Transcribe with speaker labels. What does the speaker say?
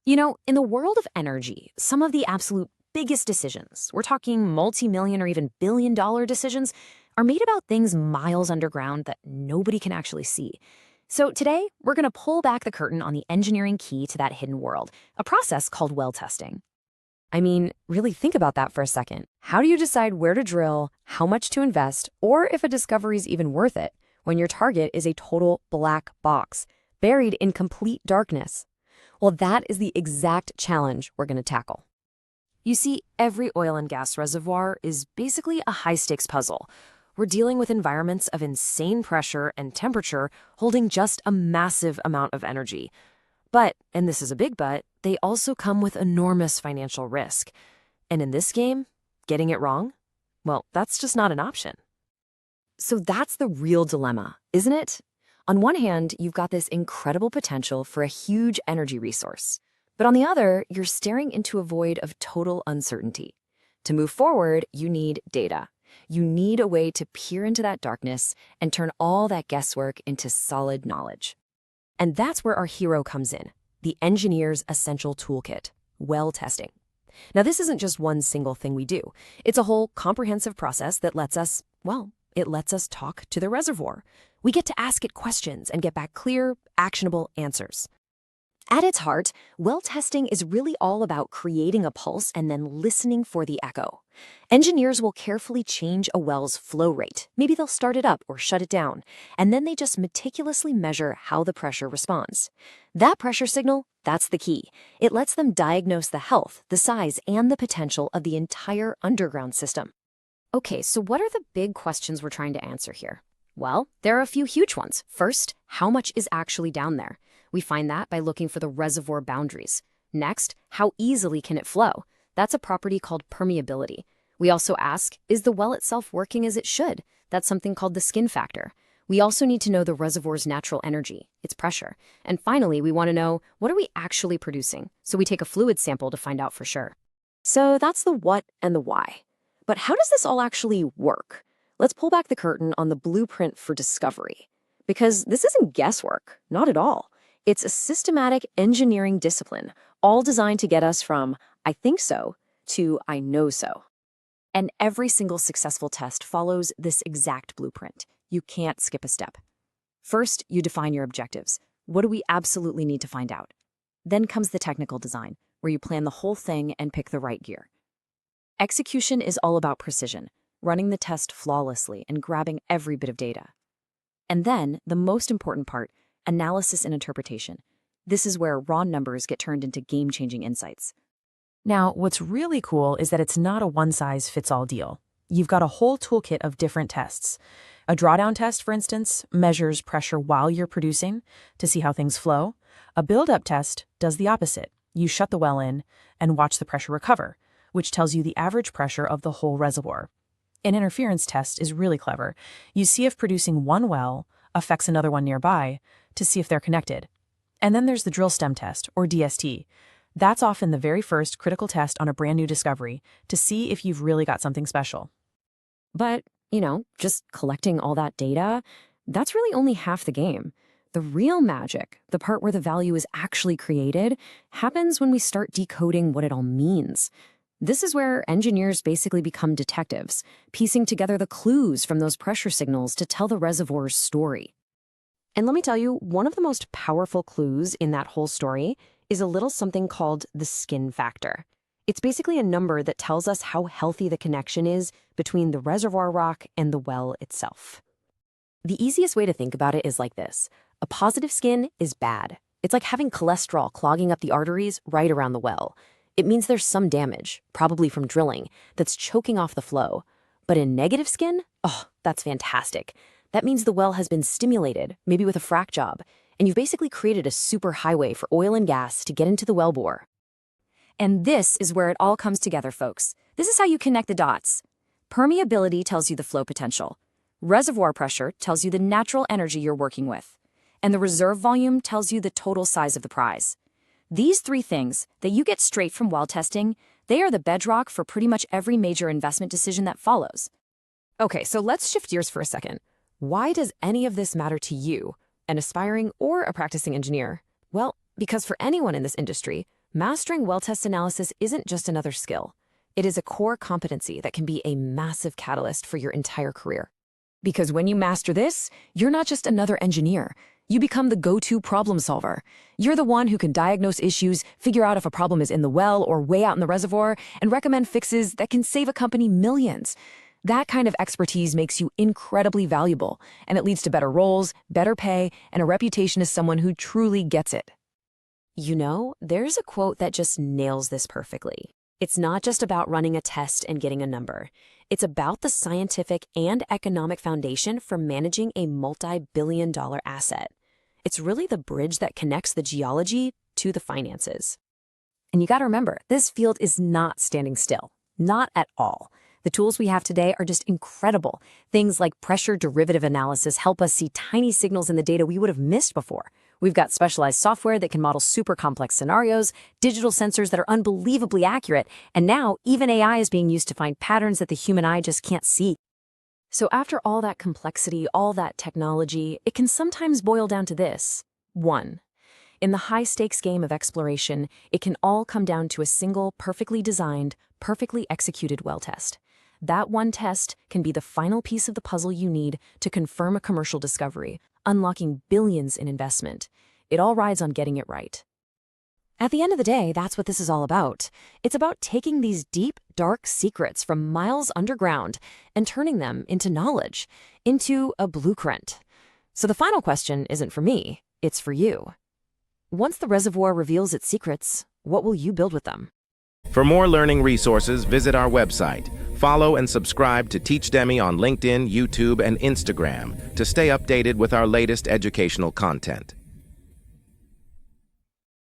Speaker 1: In the world of energy, some of the absolute biggest decisions, we're talking multi-million or even billion-dollar decisions, are made about things miles underground that nobody can actually see. So today, we're going to pull back the curtain on the engineering key to that hidden world, a process called well testing. I mean, really think about that for a second. How do you decide where to drill, how much to invest, or if a discovery is even worth it when your target is a total black box, buried in complete darkness? Well, that is the exact challenge we're going to tackle. You see, every oil and gas reservoir is basically a high-stakes puzzle. We're dealing with environments of insane pressure and temperature holding just a massive amount of energy. But, and this is a big but, they also come with enormous financial risk. And in this game, getting it wrong? Well, that's just not an option. So that's the real dilemma, isn't it? On one hand, you've got this incredible potential for a huge energy resource. But on the other, you're staring into a void of total uncertainty. To move forward, you need data. You need a way to peer into that darkness and turn all that guesswork into solid knowledge. And that's where our hero comes in, the engineer's essential toolkit, well testing. Now, this isn't just one single thing we do. It's a whole comprehensive process that lets us talk to the reservoir. We get to ask it questions and get back clear, actionable answers. At its heart, well testing is really all about creating a pulse and then listening for the echo. Engineers will carefully change a well's flow rate. Maybe they'll start it up or shut it down, and then they just meticulously measure how the pressure responds. That pressure signal, that's the key. It lets them diagnose the health, the size, and the potential of the entire underground system. Okay, so what are the big questions we're trying to answer here? Well, there are a few huge ones. First, how much is actually down there? We find that by looking for the reservoir boundaries. Next, how easily can it flow? That's a property called permeability. We also ask, is the well itself working as it should? That's something called the skin factor. We also need to know the reservoir's natural energy, its pressure. And finally, we want to know, what are we actually producing? So we take a fluid sample to find out for sure. So that's the what and the why. But how does this all actually work? Let's pull back the curtain on the blueprint for discovery. Because this isn't guesswork, not at all. It's a systematic engineering discipline, all designed to get us from "I think so" to "I know so." And every single successful test follows this exact blueprint. You can't skip a step. First, you define your objectives. What do we absolutely need to find out? Then comes the technical design, where you plan the whole thing and pick the right gear. Execution is all about precision, running the test flawlessly and grabbing every bit of data. And then, the most important part, analysis and interpretation. This is where raw numbers get turned into game-changing insights.
Speaker 2: Now, what's really cool is that it's not a one-size-fits-all deal. You've got a whole toolkit of different tests. A drawdown test, for instance, measures pressure while you're producing to see how things flow. A build-up test does the opposite. You shut the well in and watch the pressure recover, which tells you the average pressure of the whole reservoir. An interference test is really clever. You see if producing one well affects another one nearby to see if they're connected. And then there's the drill stem test, or DST. That's often the very first critical test on a brand new discovery to see if you've really got something special.
Speaker 1: But, just collecting all that data, that's really only half the game. The real magic, the part where the value is actually created, happens when we start decoding what it all means. This is where engineers basically become detectives, piecing together the clues from those pressure signals to tell the reservoir's story. And let me tell you, one of the most powerful clues in that whole story is a little something called the skin factor. It's basically a number that tells us how healthy the connection is between the reservoir rock and the well itself. The easiest way to think about it is like this. A positive skin is bad. It's like having cholesterol clogging up the arteries right around the well. It means there's some damage, probably from drilling, that's choking off the flow. But in negative skin, that's fantastic. That means the well has been stimulated, maybe with a frac job, and you've basically created a super highway for oil and gas to get into the wellbore. And this is where it all comes together, folks. This is how you connect the dots. Permeability tells you the flow potential. Reservoir pressure tells you the natural energy you're working with. And the reserve volume tells you the total size of the prize. These three things that you get straight from well testing, they are the bedrock for pretty much every major investment decision that follows. Okay, so let's shift gears for a second. Why does any of this matter to you, an aspiring or a practicing engineer? Well, because for anyone in this industry, Mastering well test analysis isn't just another skill. It is a core competency that can be a massive catalyst for your entire career. Because when you master this, you're not just another engineer. You become the go-to problem solver. You're the one who can diagnose issues, figure out if a problem is in the well or way out in the reservoir, and recommend fixes that can save a company millions. That kind of expertise makes you incredibly valuable, and it leads to better roles, better pay, and a reputation as someone who truly gets it. You know, there's a quote that just nails this perfectly. It's not just about running a test and getting a number. It's about the scientific and economic foundation for managing a multi-billion-dollar asset. It's really the bridge that connects the geology to the finances. And you got to remember, this field is not standing still. Not at all. The tools we have today are just incredible. Things like pressure derivative analysis help us see tiny signals in the data we would have missed before. We've got specialized software that can model super complex scenarios, digital sensors that are unbelievably accurate, and now even AI is being used to find patterns that the human eye just can't see. So after all that complexity, all that technology, it can sometimes boil down to this. 1. In the high-stakes game of exploration, it can all come down to a single, perfectly designed, perfectly executed well test. That one test can be the final piece of the puzzle you need to confirm a commercial discovery, unlocking billions in investment. It all rides on getting it right. At the end of the day, that's what this is all about. It's about taking these deep, dark secrets from miles underground and turning them into knowledge, into a blueprint. So the final question isn't for me, it's for you. Once the reservoir reveals its secrets, what will you build with them?
Speaker 3: For more learning resources, visit our website. Follow and subscribe to Teachdemy on LinkedIn, YouTube, and Instagram to stay updated with our latest educational content.